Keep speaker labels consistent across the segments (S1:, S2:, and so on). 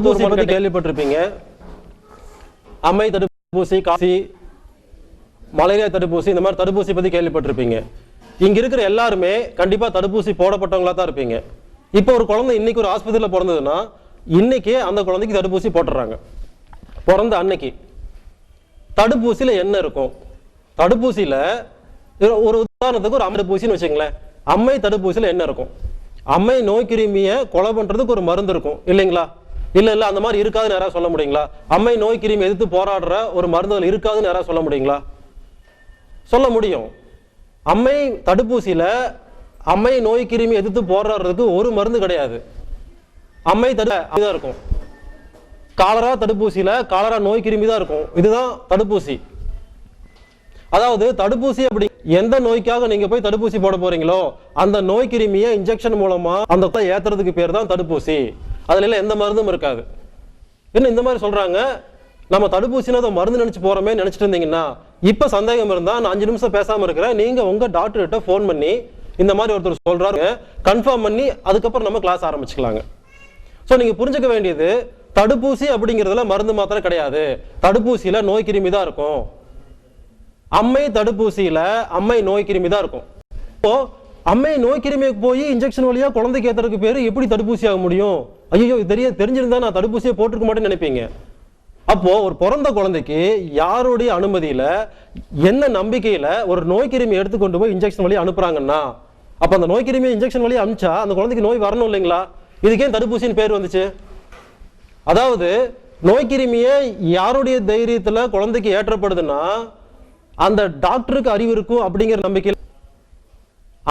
S1: பத்தி கேள்விப்பட்டிருப்பீங்க. அம்மை தடுப்பூசி, காசி, மலேரியா தடுப்பூசி, இந்த மாதிரி தடுப்பூசி பத்தி கேள்விப்பட்டிருப்பீங்க. இங்க இருக்கிற எல்லாருமே கண்டிப்பா தடுப்பூசி போடப்பட்டவங்களா தான் இருப்பீங்க. இப்போ ஒரு குழந்தை இன்னைக்கு ஒரு ஆஸ்பத்திரியில் பிறந்ததுன்னா இன்னைக்கு அந்த குழந்தைக்கு தடுப்பூசி போட்டுறாங்க. பிறந்த அன்னைக்கு தடுப்பூசியில என்ன இருக்கும்? தடுப்பூசியில ஒரு உதாரணத்துக்கு ஒரு அம்மை தடுப்பூசின்னு வச்சுங்களேன். அம்மை தடுப்பூசியில என்ன இருக்கும்? அம்மை நோய் கிருமியை கொலை பண்றதுக்கு ஒரு மருந்து இருக்கும் இல்லைங்களா? இல்ல அந்த மாதிரி இருக்காதுன்னு யாராவது சொல்ல முடியுங்களா? அம்மை நோய் கிருமி எதிர்த்து போராடுற ஒரு மருந்துகள் இருக்காதுன்னு யாராவது சொல்ல முடியுங்களா? சொல்ல முடியும். அம்மை தடுப்பூசியில அம்மை நோய் கிருமி எதிர்த்து போராடுறதுக்கு ஒரு மருந்து கிடையாது. அம்மை தடுப்பு இருக்கும். காலரா தடுப்பூசியில காலரா நோய் கிருமி தான் இருக்கும். இதுதான் தடுப்பூசி. அதாவது தடுப்பூசி அப்படி எந்த நோய்க்காக நீங்க போய் தடுப்பூசி போட போறீங்களோ அந்த நோய் கிருமியை இன்ஜெக்ஷன் மூலமா அந்த ஏத்துறதுக்கு பேர் தான் தடுப்பூசி. அதுல எல்லாம் எந்த மருந்தும் இருக்காது. என்ன இந்த மாதிரி சொல்றாங்க? நம்ம தடுப்பூசினா அதை மருந்து நினைச்சு போறோமே நினைச்சிட்டு இருந்தீங்கன்னா இப்ப சந்தேகம் இருந்தா நான் 5 நிமிஷம் பேசாம இருக்கிறேன். நீங்க உங்க டாக்டர்கிட்ட போன் பண்ணி இந்த மாதிரி ஒருத்தர் சொல்றாரு கன்ஃபார்ம் பண்ணி அதுக்கப்புறம் நம்ம கிளாஸ் ஆரம்பிச்சுக்கலாங்க. ஸோ நீங்க புரிஞ்சுக்க வேண்டியது தடுப்பூசி அப்படிங்கிறதுல மருந்து மாத்திரம் கிடையாது. தடுப்பூசியில நோய் கிருமி தான் இருக்கும். அம்மை தடுப்பூசியில அம்மை நோய் கிருமி தான் இருக்கும். இப்போ அம்மை நோய் கிருமிக்கு போய் இன்ஜெக்ஷன் வழியா குழந்தைக்கு ஏத்துறதுக்கு பேரு எப்படி தடுப்பூசி ஆக முடியும்? ஐயோ தெரிஞ்சிருந்தா நான் தடுப்பூசியை போட்டிருக்க மாட்டேன்னு நினைப்பீங்க. அப்போ ஒரு பிறந்த குழந்தைக்கு யாருடைய அனுமதியில என்ன நம்பிக்கையில ஒரு நோய் கிருமி எடுத்துக்கொண்டு போய் இன்ஜெக்ஷன் வழியா அனுப்புறாங்கன்னா அப்ப அந்த நோய் கிருமியை இன்ஜெக்ஷன் வழியா அனுப்பிச்சா அந்த குழந்தைக்கு நோய் வரணும் இல்லைங்களா? இதுக்கே தடுப்பூசின்னு பேர் வந்துச்சு. அதாவது நோய் கிருமியை யாருடைய தைரியத்துல குழந்தைக்கு ஏற்றப்படுதுன்னா அந்த டாக்டருக்கு அறிவு இருக்கும் அப்படிங்கிற நம்பிக்கையில்,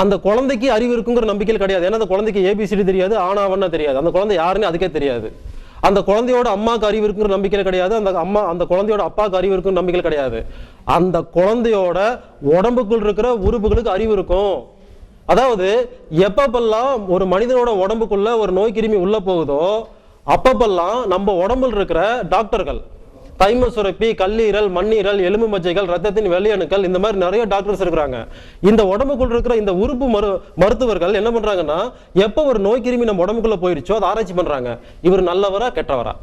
S1: அந்த குழந்தைக்கு அறிவு இருக்குங்கிற நம்பிக்கையில் கிடையாது. ஏன்னா அந்த குழந்தைக்கு ஏபிசிடி தெரியாது, ஆனாவன்னா தெரியாது. அந்த குழந்தை யாருன்னு அதுக்கே தெரியாது. அந்த குழந்தையோட அம்மாவுக்கு அறிவு இருக்குங்கிற நம்பிக்கையில் கிடையாது. அந்த குழந்தையோட அப்பாவுக்கு அறிவு இருக்குங்கிற நம்பிக்கையில் கிடையாது. அந்த குழந்தையோட உடம்புக்குள் இருக்கிற உறுப்புகளுக்கு அறிவு இருக்கும். அதாவது எப்பப்பெல்லாம் ஒரு மனிதனோட உடம்புக்குள்ள ஒரு நோய் கிருமி உள்ள போகுதோ அப்பப்பெல்லாம் நம்ம உடம்புல இருக்கிற டாக்டர்கள் தைம சுரப்பி, கல்லீரல், மண்ணீரல், எலும்பு மஜ்ஜைகள், ரத்தத்தின் வெள்ளையணுக்கள், இந்த மாதிரி நிறைய டாக்டர்ஸ் இருக்கிறாங்க. இந்த உடம்புக்குள் இருக்கிற இந்த உறுப்பு மருத்துவர்கள் என்ன பண்றாங்கன்னா எப்ப ஒரு நோய் கிருமி நம்ம உடம்புக்குள்ள போயிருச்சோ அதை ஆராய்ச்சி பண்றாங்க. இவர் நல்லவரா கெட்டவரா?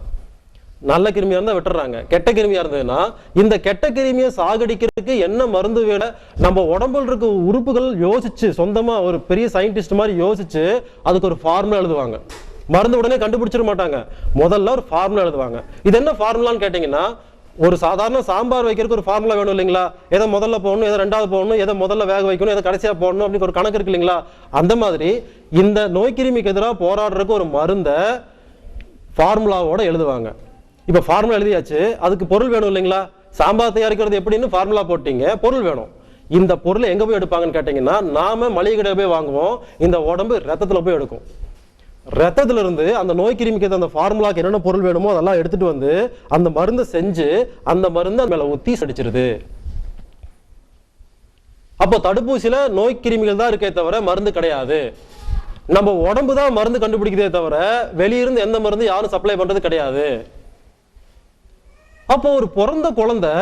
S1: நல்ல கிருமியா இருந்தா விட்டுறாங்க. கெட்ட கிருமியா இருந்ததுன்னா இந்த கெட்ட கிருமியை சாகடிக்கிறதுக்கு என்ன மருந்து வேணா நம்ம உடம்புல இருக்க உறுப்புகள் யோசிச்சு சொந்தமா ஒரு பெரிய சயின்டிஸ்ட் மாதிரி யோசிச்சு அதுக்கு ஒரு ஃபார்முலா எழுதுவாங்க. மருந்து உடனே கண்டுபிடிச்சிட மாட்டாங்க. முதல்ல ஒரு ஃபார்முலா எழுதுவாங்க. இது என்ன ஃபார்முலான்னு கேட்டீங்கன்னா ஒரு சாதாரண சாம்பார் வைக்கிறதுக்கு ஒரு ஃபார்முலா வேணும் இல்லைங்களா? எதை முதல்ல போடணும், எதை ரெண்டாவது போடணும், எதை முதல்ல வேக வைக்கணும், எதை கடைசியா போடணும் அப்படின்னு ஒரு கணக்கு இருக்கு இல்லைங்களா? அந்த மாதிரி இந்த நோய் கிருமிக்கு எதிராக போராடுறதுக்கு ஒரு மருந்தை ஃபார்முலாவோட எழுதுவாங்க. இப்ப ஃபார்முலா எழுதியாச்சு, அதுக்கு பொருள் வேணும் இல்லைங்களா? சாம்பார் தயாரிக்கிறது எப்படின்னு ஃபார்முலா போட்டீங்க, பொருள் வேணும். இந்த பொருளை எங்க போய் எடுப்பாங்கன்னு கேட்டீங்கன்னா நாம மளிகை கடையில் போய் வாங்குவோம். இந்த உடம்பு ரத்தத்துல போய் எடுக்கும். ரத்தத்துல இருந்து அந்த நோய் கிருமிக்கு அந்த ஃபார்முலாக்கு என்னென்ன பொருள் வேணுமோ அதெல்லாம் எடுத்துட்டு வந்து அந்த மருந்தை செஞ்சு அந்த மருந்தை மேல ஊத்தி அடிச்சிருது. அப்போ தடுப்பூசியில நோய் கிருமிகள் தான் இருக்கே தவிர மருந்து கிடையாது. நம்ம உடம்பு தான் மருந்து கண்டுபிடிக்கிறதே தவிர வெளியிருந்து எந்த மருந்து யாரும் சப்ளை பண்றது கிடையாது. அப்போ ஒரு பிறந்த குழந்தை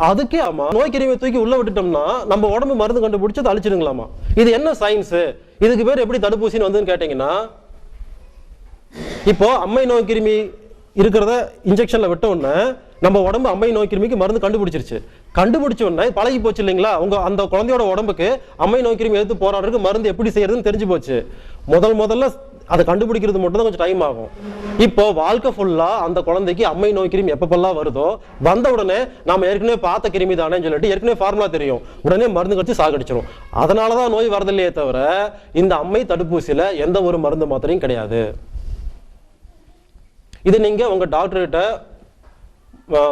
S1: அதுக்கே ஆமா நோய் கிருமியை தூக்கி உள்ள விட்டுட்டோம்னா நம்ம உடம்பு மருந்து கண்டுபிடிச்சு அதை அழிச்சிடுங்களாமா? இது என்ன சயின்ஸ்? இதுக்கு பேர் எப்படி தடுப்பூசின்னு வந்துன்னு கேட்டீங்கன்னா இப்போ அம்மை நோய் கிருமி இருக்கிறத இன்ஜெக்ஷன்ல விட்ட உடனே நம்ம உடம்பு அம்மை நோய் கிருமிக்கு மருந்து கண்டுபிடிச்சிருச்சு. கண்டுபிடிச்ச உடனே பழகி போச்சு இல்லைங்களா? உங்க அந்த குழந்தையோட உடம்புக்கு அம்மை நோய் கிருமி எடுத்து போராடுறதுக்கு மருந்து எப்படி செய்யறதுன்னு தெரிஞ்சு போச்சு. முதல்ல அதை கண்டுபிடிக்கிறது மட்டும் தான் கொஞ்சம் டைம் ஆகும். இப்போ வாழ்க்கை ஃபுல்லா அந்த குழந்தைக்கு அம்மை நோய் கிருமி எப்பப்பெல்லாம் வருதோ வந்த உடனே நாம ஏற்கனவே பார்த்த கிருமி தானே சொல்லிட்டு ஏற்கனவே ஃபார்முலா தெரியும், உடனே மருந்து கடிச்சு சாகடிச்சிடும். அதனாலதான் நோய் வரதில்லையே தவிர இந்த அம்மை தடுப்பூசியில எந்த ஒரு மருந்து மாத்திரையும் கிடையாது. இது நீங்க உங்க டாக்டர் கிட்ட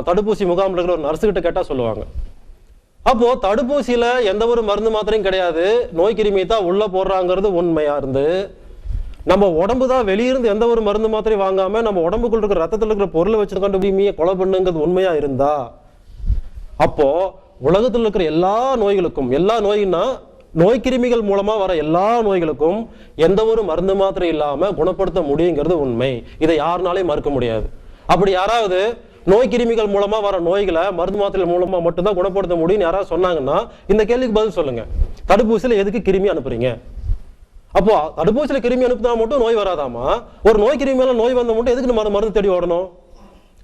S1: தடுப்பூசி முகாமில் இருக்கிற ஒரு நர்ஸு கிட்ட கேட்டா சொல்லுவாங்க. அப்போ தடுப்பூசியில எந்த ஒரு மருந்து மாத்திரையும் கிடையாது, நோய் கிருமி தான் உள்ள போடுறாங்கிறது உண்மையா இருந்து நம்ம உடம்பு தான் வெளியிருந்து எந்த ஒரு மருந்து மாத்திரை வாங்காம நம்ம உடம்புக்குள்ள இருக்கிற ரத்தத்தில் இருக்கிற பொருளை வச்சு கண்டுபிடிமையை கொலை பண்ணுங்கிறது உண்மையா இருந்தா அப்போ உலகத்தில் இருக்கிற எல்லா நோய்களுக்கும், எல்லா நோயின்னா நோய் கிருமிகள் மூலமா வர எல்லா நோய்களுக்கும் எந்த ஒரு மருந்து மாத்திரை இல்லாம குணப்படுத்த முடியுங்கிறது உண்மை. இதை யாருனாலையும் மறுக்க முடியாது. அப்படி யாராவது நோய் கிருமிகள் மூலமா வர நோய்களை மருந்து மாத்திரை மூலமா மட்டும்தான் குணப்படுத்த முடியும்னு யாராவது சொன்னாங்கன்னா இந்த கேள்விக்கு பதில் சொல்லுங்க. தடுப்பூசியில எதுக்கு கிருமி அனுப்புறீங்க? அப்போ தடுப்பூசியில கிருமி அனுப்புனா மட்டும் நோய் வராதாமா? ஒரு நோய் கிருமி மேல நோய் வந்த மட்டும் எதுக்கு நம்ம மருந்து தேடி ஓடணும்?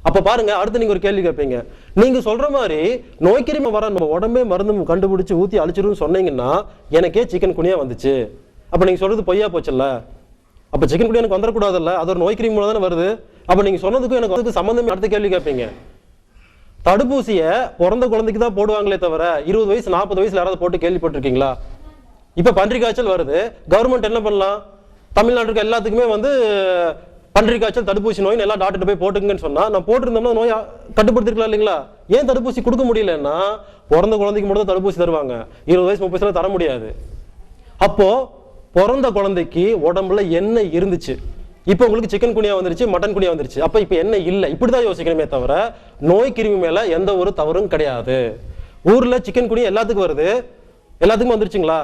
S1: அப்ப பாருங்க, அடுத்து நீங்க ஒரு கேள்வி கேட்பீங்க, நீங்க சொல்ற மாதிரி நோய் கிருமி வர நம்ம உடம்பே மருந்து கண்டுபிடிச்சு ஊத்தி அழிச்சிருன்னு சொன்னீங்கன்னா எனக்கே சிக்கன் குனியா வந்துச்சு, அப்ப நீங்க சொல்றது பொய்யா போச்சுல்ல? அப்ப சிக்கன் குனியா எனக்கு வந்துடக்கூடாதுல்ல, அது ஒரு நோய் கிருமி மூலம் தானே வருது. அப்ப நீங்க சொன்னதுக்கும் எனக்கு அதுக்கு சம்பந்தமே. அடுத்த கேள்வி கேட்பீங்க, தடுப்பூசியை பிறந்த குழந்தைக்கு தான் போடுவாங்களே தவிர 20 வயசு 40 வயசுல யாராவது போட்டு கேள்விப்பட்டிருக்கீங்களா? இப்ப பன்றி காய்ச்சல் வருது, கவர்மெண்ட் என்ன பண்ணலாம்? தமிழ்நாட்டுக்கு எல்லாத்துக்குமே பன்றி காய்ச்சல் தடுப்பூசி நோய் எல்லா டாக்டர் போய் போட்டுங்கன்னு சொன்னா நான் போட்டிருந்தோம்னா நோய் கட்டுப்படுத்திருக்கலாம் இல்லைங்களா? ஏன் தடுப்பூசி கொடுக்க முடியலன்னா பிறந்த குழந்தைக்கு மட்டும் தடுப்பூசி தருவாங்க, 20 வயசு 30 வயசுல தர முடியாது. அப்போ பிறந்த குழந்தைக்கு உடம்புல என்ன இருந்துச்சு? இப்போ உங்களுக்கு சிக்கன் குனியா வந்துருச்சு, மட்டன் குனியா வந்துருச்சு, அப்ப இப்ப என்ன இல்லை? இப்படிதான் யோசிக்கணுமே தவிர நோய் கிருமி மேல எந்த ஒரு தவறும் கிடையாது. ஊர்ல சிக்கன் குனியா எல்லாத்துக்கும் வருது, எல்லாத்துக்கும் வந்துருச்சுங்களா?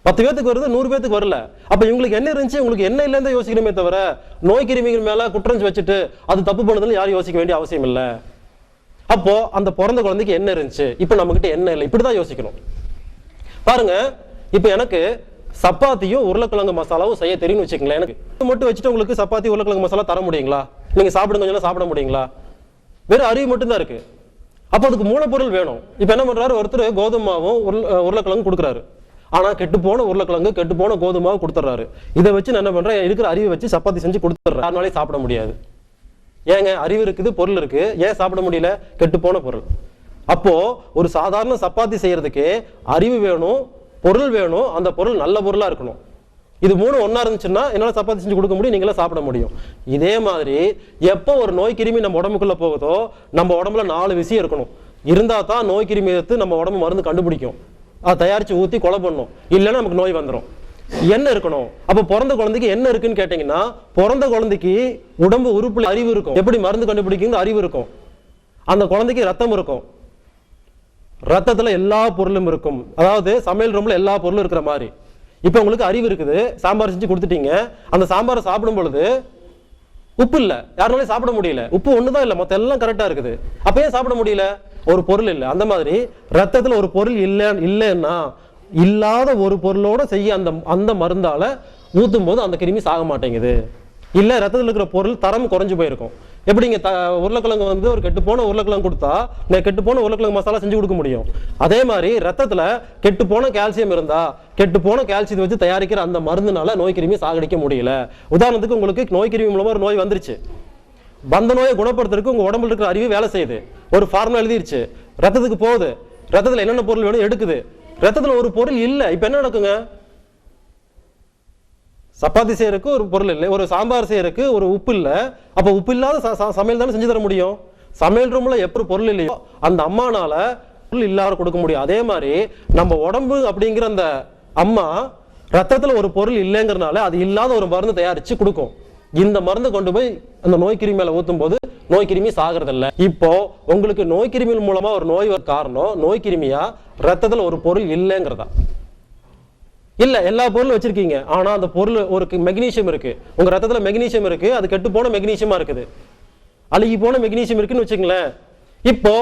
S1: 10 பேத்துக்கு வருது, 100 பேத்துக்கு வரல. அப்ப இவங்களுக்கு என்ன இருந்துச்சு, உங்களுக்கு என்ன இல்லைன்னு யோசிக்கணுமே தவிர நோய் கிருமிகள் மேல குற்றம் வச்சுட்டு அது தப்பு பண்ணதுன்னு யாரும் யோசிக்க வேண்டிய அவசியம் இல்லை. அப்போ அந்த பிறந்த குழந்தைக்கு என்ன இருந்துச்சு, இப்ப நம்ம கிட்ட என்ன இல்லை, இப்படிதான் யோசிக்கணும். பாருங்க, இப்ப எனக்கு சப்பாத்தியும் உருளைக்கிழங்கு மசாலாவும் செய்ய தெரியும்னு வச்சுக்கங்களேன். எனக்கு மட்டும் வச்சுட்டு உங்களுக்கு சப்பாத்தி உருளைக்கிழங்கு மசாலா தர முடியுங்களா? நீங்க சாப்பிடுங்க கொஞ்சம் சாப்பிட முடியுங்களா? வெறும் அறிவு மட்டும்தான் இருக்கு. அப்போ அதுக்கு மூலப்பொருள் வேணும். இப்ப என்ன பண்றாரு, ஒருத்தர் கோதுமாவும் உருளைக்கிழங்கு கொடுக்குறாரு, ஆனா கெட்டு போன உருளைக்கிழங்கு கெட்டு போன கோதுமாவும் கொடுத்துறாரு. இதை வச்சு நான் என்ன பண்றேன், இருக்கிற அறிவை வச்சு சப்பாத்தி செஞ்சு கொடுத்துட்றேன். யாருனாலே சாப்பிட முடியாது. ஏங்க, அறிவு இருக்குது, பொருள் இருக்கு, ஏன் சாப்பிட முடியல? கெட்டு போன பொருள். அப்போ ஒரு சாதாரண சப்பாத்தி செய்யறதுக்கு அறிவு வேணும், பொருள் வேணும், அந்த பொருள் நல்ல பொருளா இருக்கணும். இது 3 ஒன்னா இருந்துச்சுன்னா என்னால சப்பாத்தி செஞ்சு கொடுக்க முடியும், நீங்களே சாப்பிட முடியும். இதே மாதிரி எப்போ ஒரு நோய் கிருமி நம்ம உடம்புக்குள்ள போகுதோ நம்ம உடம்புல 4 விஷயம் இருக்கணும். இருந்தா தான் நோய் கிருமி எடுத்து நம்ம உடம்பு மருந்து கண்டுபிடிக்கும், அதை தயாரிச்சு ஊத்தி கொலை பண்ணும், இல்லைன்னா நமக்கு நோய் வந்துடும். என்ன இருக்கணும்? அப்ப பிறந்த குழந்தைக்கு என்ன இருக்குன்னு கேட்டீங்கன்னா, பிறந்த குழந்தைக்கு உடம்பு உறுப்புல அறிவு இருக்கும், எப்படி மருந்து கண்டுபிடிக்கும் அறிவு இருக்கும். அந்த குழந்தைக்கு ரத்தம் இருக்கும், ரத்தத்துல எல்லா பொருளும் இருக்கும். அதாவது சமையல் ரூம்ல எல்லா பொருளும் இருக்கிற மாதிரி. இப்ப உங்களுக்கு அறிவு இருக்குது, சாம்பார் செஞ்சு கொடுத்துட்டீங்க, அந்த சாம்பாரை சாப்பிடும் பொழுது உப்பு இல்ல, யாருனாலும் சாப்பிட முடியல. உப்பு ஒண்ணுதான் இல்ல, மொத்தம் எல்லாம் கரெக்டா இருக்குது. அப்ப ஏன் சாப்பிட முடியல? ஒரு பொருள் இல்லை. அந்த மாதிரி ரத்தத்துல ஒரு பொருள் இல்லைன்னா இல்லாத ஒரு பொருளோட செய்ய அந்த மருந்தால ஊத்தும் போது அந்த கிருமி சாக மாட்டேங்குது. இல்ல ரத்தத்தில் இருக்கிற பொருள் தரம் குறைஞ்சு போயிருக்கும். எப்படிங்க உருளைக்கிழங்கு ஒரு கெட்டு போன உருளைக்கிழங்கு கொடுத்தா கெட்டு போன உருளைக்கிழங்கு மசாலா செஞ்சு கொடுக்க முடியும். அதே மாதிரி ரத்தத்துல கெட்டு போன கால்சியம் இருந்தா கெட்டு போன கால்சியத்தை வச்சு தயாரிக்கிற அந்த மருந்துனால நோய் கிருமி சாகடிக்க முடியல. உதாரணத்துக்கு உங்களுக்கு நோய் கிருமி மூலமா ஒரு நோய் வந்துருச்சு, வந்த நோயை குணப்படுத்துறதுக்கு உங்க உடம்புல இருக்கிற அறிவு வேலை செய்யுது, ஒரு ஃபார்முலா எழுதிருச்சு, ரத்தத்துக்கு போகுது, ரத்தத்துல என்னென்ன பொருள் வேணும் எடுக்குது, ரத்தத்துல ஒரு பொருள் இல்லை. இப்ப என்ன நடக்குங்க? சப்பாத்தி செய்யறதுக்கு ஒரு பொருள் இல்லை, ஒரு சாம்பார் செய்யறதுக்கு ஒரு உப்பு இல்லை. அப்ப உப்பு இல்லாத சமையல் தானே செஞ்சு தர முடியும். சமையல் ரூம்ல எப்படி பொருள் இல்லையோ அந்த அம்மானால பொருள் இல்லாத கொடுக்க முடியும். அதே மாதிரி நம்ம உடம்பு அப்படிங்கிற அந்த அம்மா ரத்தத்துல ஒரு பொருள் இல்லைங்கிறனால அது இல்லாத ஒரு மருந்து தயாரிச்சு கொடுக்கும். இந்த மருந்து கொண்டு போய் அந்த நோய் கிருமி மேல ஊத்தும் போது நோய் கிருமி சாகிறதில்ல. இப்போ உங்களுக்கு நோய் கிருமி மூலமா ஒரு நோய் காரணம் நோய் கிருமியா ரத்தத்துல ஒரு பொருள் இல்லைங்கிறதா? இல்ல, எல்லா பொருளும் வச்சிருக்கீங்க, ஆனா அந்த பொருள் ஒரு மெக்னீசியம் இருக்கு, உங்க ரத்தத்துல மெக்னீசியம் இருக்கு, அது கெட்டு போன மெக்னீசியமா இருக்குது, அழுகி போன மெக்னீசியம் இருக்குன்னு வச்சுங்களேன். இப்போ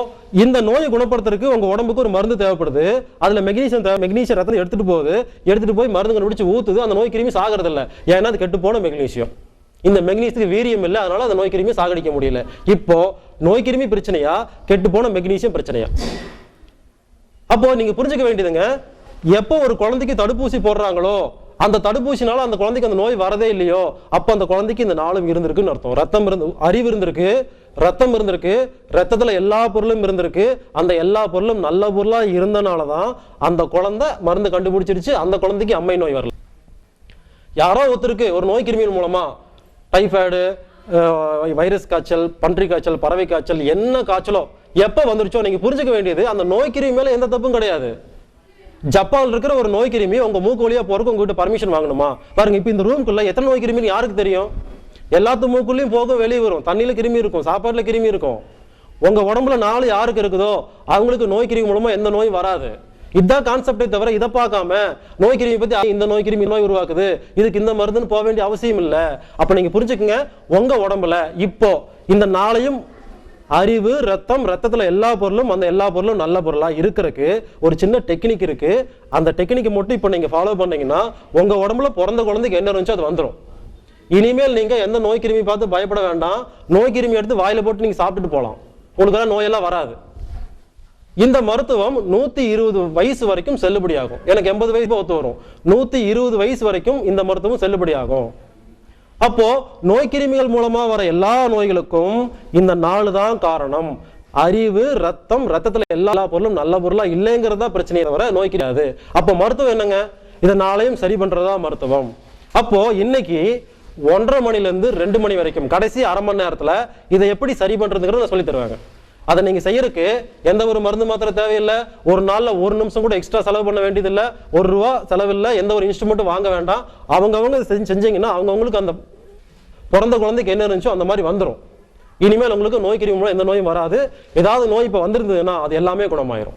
S1: இந்த நோயை குணப்படுத்துறதுக்கு உங்க உடம்புக்கு ஒரு மருந்து தேவைப்படுது, அதுல மெக்னீசியம் ரத்தத்தை எடுத்துட்டு போய் மருந்து கண்டுபிடிச்சு ஊத்துது, அந்த நோய் கிருமி சாகிறது இல்லை. ஏன்னா அது கெட்டு போன மெக்னீசியம். இந்த மெக்னீசியத்துக்கு வீரியம் இல்லை, அதனால அந்த நோய் கிருமி சாகடிக்க முடியல. இப்போ நோய் கிருமி பிரச்சனையா கெட்டு போன மெக்னீசியம் பிரச்சனையா? அப்போ நீங்க புரிஞ்சுக்க வேண்டியதுங்க, எப்போ ஒரு குழந்தைக்கு தடுப்பூசி போடுறாங்களோ அந்த தடுப்பூசினால அந்த குழந்தைக்கு அந்த நோய் வரதே இல்லையோ அப்ப அந்த குழந்தைக்கு இந்த நாளும் இருந்திருக்குன்னு அர்த்தம். ரத்தம் அறிவு இருந்திருக்கு, ரத்தம் இருந்திருக்கு, ரத்தத்துல எல்லா பொருளும் இருந்திருக்கு, அந்த எல்லா பொருளும் நல்ல பொருளா இருந்தனாலதான் அந்த குழந்தை மருந்து கண்டுபிடிச்சிருச்சு, அந்த குழந்தைக்கு அம்மை நோய் வரல. யாரோ ஒருத்தருக்கு ஒரு நோய் கிருமியின் மூலமா டைஃபாய்டு, வைரஸ் காய்ச்சல், பன்றி காய்ச்சல், பறவை காய்ச்சல், என்ன காய்ச்சலோ எப்ப வந்துருச்சோ நீங்க புரிஞ்சுக்க வேண்டியது அந்த நோய் கிருமி மேல எந்த தப்பும் கிடையாது. ஜப்பான்ல இருக்கிற ஒரு நோய் கிருமி உங்க மூக்கு வழியா போறதுக்கு உங்ககிட்ட பர்மிஷன் வாங்கணுமா? பாருங்க, இப்ப இந்த ரூம்குள்ள எத்தனை நோய் கிருமி யாருக்கு தெரியும்? எல்லாத்து மூக்குள்ளயும் போகும், வெளியே வரும். தண்ணியில கிருமி இருக்கும், சாப்பாட்டுல கிருமி இருக்கும். உங்க உடம்புல 4 யாருக்கு இருக்குதோ அவங்களுக்கு நோய் கிருமி மூலமா எந்த நோய் வராது. இதுதான் கான்செப்டே தவிர இதை பார்க்காம நோய் கிருமி பத்தி இந்த நோய் கிருமி நோய் உருவாக்குது, இதுக்கு இந்த மருந்துன்னு போக வேண்டிய அவசியம் இல்லை. அப்ப நீங்க புரிஞ்சுக்குங்க, உங்க உடம்புல இப்போ இந்த 4 அறிவு, ரத்தம், ரத்தத்துல எல்லா பொருளும், அந்த எல்லா பொருளும் நல்ல பொருளா இருக்கிறதுக்கு ஒரு சின்ன டெக்னிக் இருக்கு. அந்த டெக்னிக்கை மட்டும் இப்போ நீங்க ஃபாலோ பண்ணீங்கன்னா உங்க உடம்புல பிறந்த குழந்தைக்கு என்ன இருந்துச்சோ அது வந்துடும். இனிமேல் நீங்க எந்த நோய் கிருமி பார்த்து பயப்பட வேண்டாம். நோய் கிருமி எடுத்து வாயில போட்டு நீங்க சாப்பிட்டுட்டு போகலாம், உங்களுக்கு நோயெல்லாம் வராது. இந்த மருத்துவம் 120 வயசு வரைக்கும் செல்லுபடியாகும். எனக்கு 80 வயசு ஒத்து வரும். 120 வயசு வரைக்கும் இந்த மருத்துவம் செல்லுபடியாகும். அப்போ நோய் கிருமிகள் மூலமா வர எல்லா நோய்களுக்கும் இந்த 4 தான் காரணம். அறிவு, ரத்தம், ரத்தத்துல எல்லா பொருளும் நல்ல பொருளா இல்லைங்கிறதா பிரச்சனையை தவிர நோய் கிடையாது. அப்போ மருத்துவம் என்னங்க? இதை 4ஐயும் சரி பண்றதா மருத்துவம். அப்போ இன்னைக்கு 1:30 மணிலேருந்து 2 மணி வரைக்கும் கடைசி அரை மணி நேரத்துல இதை எப்படி சரி பண்றதுங்கிறத சொல்லி தருவாங்க. அதை நீங்க செய்யறதுக்கு எந்த ஒரு மருந்து மாத்திரை தேவையில்லை. ஒரு நாள்ல 1 நிமிஷம் கூட எக்ஸ்ட்ரா செலவு பண்ண வேண்டியதில்லை. ₹1 செலவில்லை. எந்த ஒரு இன்ஸ்ட்ருமெண்ட்டும் வாங்க வேண்டாம். அவங்கவுங்க செஞ்சீங்கன்னா அவங்கவுங்களுக்கு அந்த பிறந்த குழந்தைக்கு என்ன இருந்துச்சோ அந்த மாதிரி வந்துடும். இனிமேல் உங்களுக்கு நோய் கிருமி மூலம் எந்த நோயும் வராது. ஏதாவது நோய் இப்போ வந்திருந்ததுன்னா அது எல்லாமே குணமாயிரும்.